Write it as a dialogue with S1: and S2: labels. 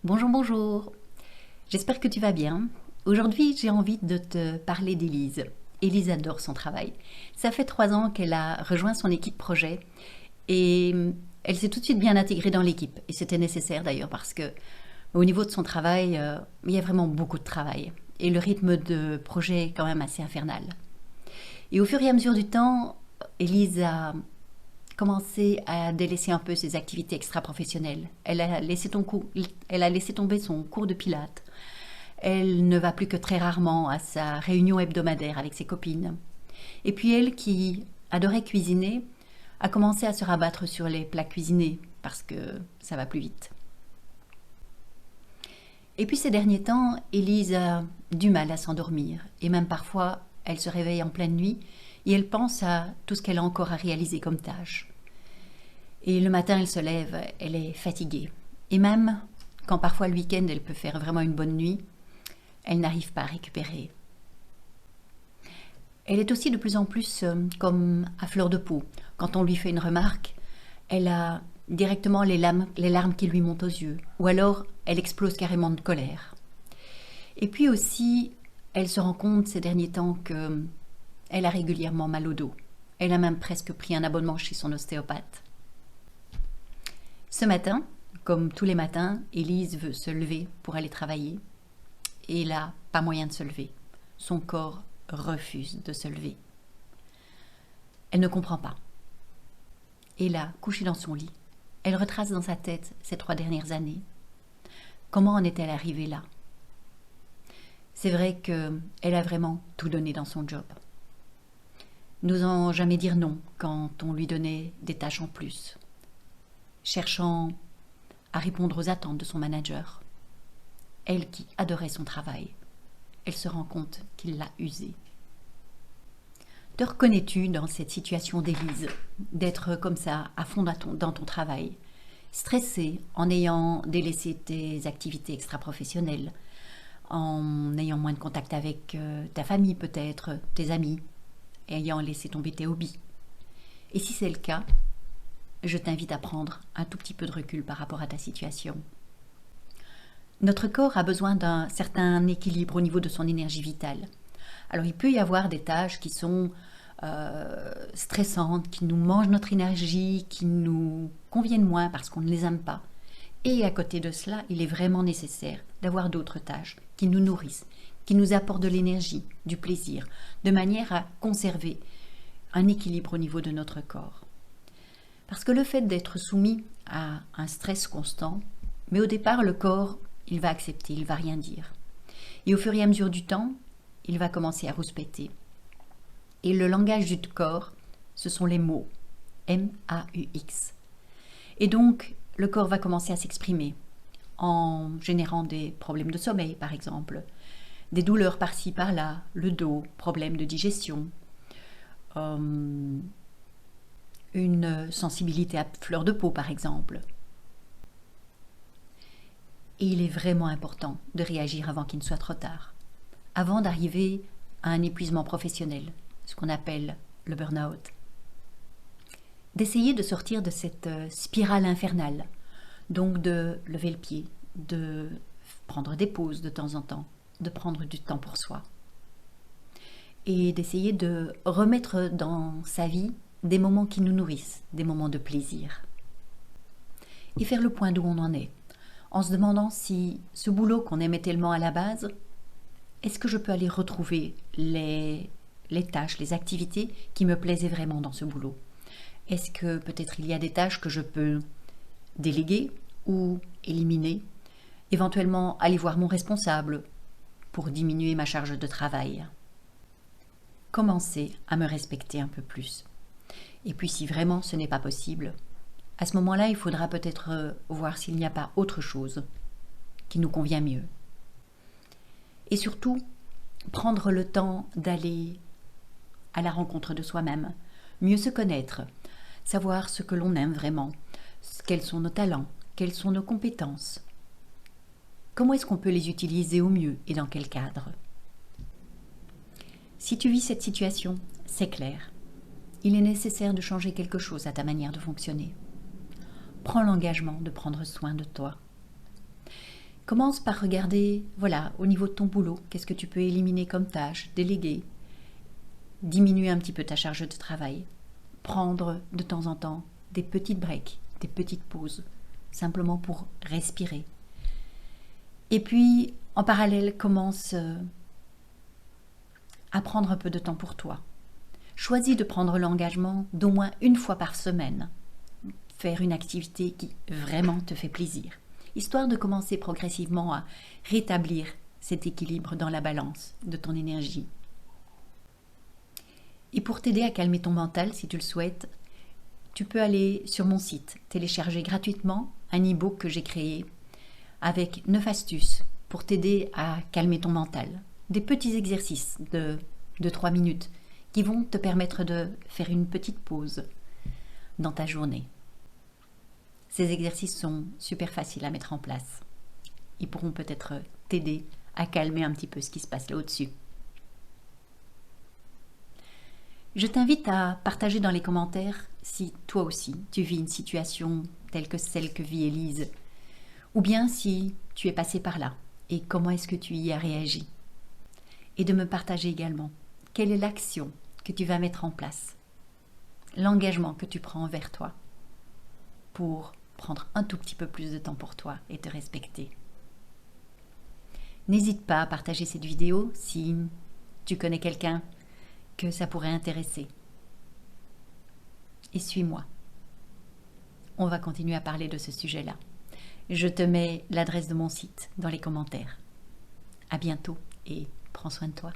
S1: Bonjour, bonjour. J'espère que tu vas bien. Aujourd'hui, j'ai envie de te parler d'Élise. Élise adore son travail. Ça fait 3 ans qu'elle a rejoint son équipe projet et elle s'est tout de suite bien intégrée dans l'équipe. Et c'était nécessaire d'ailleurs parce que au niveau de son travail, il y a vraiment beaucoup de travail. Et le rythme de projet est quand même assez infernal. Et au fur et à mesure du temps, Élise a commencé à délaisser un peu ses activités extra-professionnelles. Elle a laissé tomber son cours de pilates. Elle ne va plus que très rarement à sa réunion hebdomadaire avec ses copines. Et puis elle, qui adorait cuisiner, a commencé à se rabattre sur les plats cuisinés parce que ça va plus vite. Et puis ces derniers temps, Élise a du mal à s'endormir et même parfois elle se réveille en pleine nuit et elle pense à tout ce qu'elle a encore à réaliser comme tâche. Et le matin, elle se lève, elle est fatiguée. Et même quand parfois le week-end, elle peut faire vraiment une bonne nuit, elle n'arrive pas à récupérer. Elle est aussi de plus en plus comme à fleur de peau. Quand on lui fait une remarque, elle a directement les larmes qui lui montent aux yeux. Ou alors, elle explose carrément de colère. Et puis aussi, elle se rend compte ces derniers temps qu'elle a régulièrement mal au dos. Elle a même presque pris un abonnement chez son ostéopathe. Ce matin, comme tous les matins, Élise veut se lever pour aller travailler. Et là, pas moyen de se lever. Son corps refuse de se lever. Elle ne comprend pas. Et là, couchée dans son lit, elle retrace dans sa tête ces 3 dernières années. Comment en est-elle arrivée là? C'est vrai qu'elle a vraiment tout donné dans son job. N'osant jamais dire non quand on lui donnait des tâches en plus. Cherchant à répondre aux attentes de son manager. Elle qui adorait son travail, elle se rend compte qu'il l'a usée. Te reconnais-tu dans cette situation d'Élise, d'être comme ça, à fond dans ton travail, stressée en ayant délaissé tes activités extra-professionnelles, en ayant moins de contact avec ta famille peut-être, tes amis, ayant laissé tomber tes hobbies? Et si c'est le cas, je t'invite à prendre un tout petit peu de recul par rapport à ta situation. Notre corps a besoin d'un certain équilibre au niveau de son énergie vitale. Alors il peut y avoir des tâches qui sont stressantes, qui nous mangent notre énergie, qui nous conviennent moins parce qu'on ne les aime pas. Et à côté de cela, il est vraiment nécessaire d'avoir d'autres tâches qui nous nourrissent, qui nous apportent de l'énergie, du plaisir, de manière à conserver un équilibre au niveau de notre corps. Parce que le fait d'être soumis à un stress constant, mais au départ, le corps, il va accepter, il va rien dire. Et au fur et à mesure du temps, il va commencer à rouspéter. Et le langage du corps, ce sont les mots. M-A-U-X. Et donc, le corps va commencer à s'exprimer en générant des problèmes de sommeil, par exemple, des douleurs par-ci, par-là, le dos, problèmes de digestion, une sensibilité à fleur de peau, par exemple. Et il est vraiment important de réagir avant qu'il ne soit trop tard, avant d'arriver à un épuisement professionnel, ce qu'on appelle le burn-out. D'essayer de sortir de cette spirale infernale, donc de lever le pied, de prendre des pauses de temps en temps, de prendre du temps pour soi. Et d'essayer de remettre dans sa vie des moments qui nous nourrissent, des moments de plaisir. Et faire le point d'où on en est, en se demandant si ce boulot qu'on aimait tellement à la base, est-ce que je peux aller retrouver les tâches, les activités qui me plaisaient vraiment dans ce boulot? Est-ce que peut-être il y a des tâches que je peux déléguer ou éliminer? Éventuellement aller voir mon responsable pour diminuer ma charge de travail. Commencer à me respecter un peu plus. Et puis si vraiment ce n'est pas possible, à ce moment-là, il faudra peut-être voir s'il n'y a pas autre chose qui nous convient mieux. Et surtout, prendre le temps d'aller à la rencontre de soi-même, mieux se connaître, savoir ce que l'on aime vraiment, quels sont nos talents, quelles sont nos compétences, comment est-ce qu'on peut les utiliser au mieux et dans quel cadre. Si tu vis cette situation, c'est clair, il est nécessaire de changer quelque chose à ta manière de fonctionner. Prends l'engagement de prendre soin de toi. Commence par regarder, voilà, au niveau de ton boulot, qu'est-ce que tu peux éliminer comme tâche, déléguer, diminuer un petit peu ta charge de travail, prendre de temps en temps des petites breaks, des petites pauses, simplement pour respirer. Et puis, en parallèle, commence à prendre un peu de temps pour toi. Choisis de prendre l'engagement d'au moins une fois par semaine, faire une activité qui vraiment te fait plaisir, histoire de commencer progressivement à rétablir cet équilibre dans la balance de ton énergie. Et pour t'aider à calmer ton mental, si tu le souhaites, tu peux aller sur mon site, télécharger gratuitement un e-book que j'ai créé avec 9 astuces pour t'aider à calmer ton mental. Des petits exercices de 3 minutes qui vont te permettre de faire une petite pause dans ta journée. Ces exercices sont super faciles à mettre en place. Ils pourront peut-être t'aider à calmer un petit peu ce qui se passe là au-dessus. Je t'invite à partager dans les commentaires si toi aussi tu vis une situation telle que celle que vit Élise, ou bien si tu es passé par là et comment est-ce que tu y as réagi. Et de me partager également quelle est l'action que tu vas mettre en place, l'engagement que tu prends envers toi pour prendre un tout petit peu plus de temps pour toi et te respecter. N'hésite pas à partager cette vidéo si tu connais quelqu'un que ça pourrait intéresser. Et suis-moi. On va continuer à parler de ce sujet-là. Je te mets l'adresse de mon site dans les commentaires. À bientôt et prends soin de toi.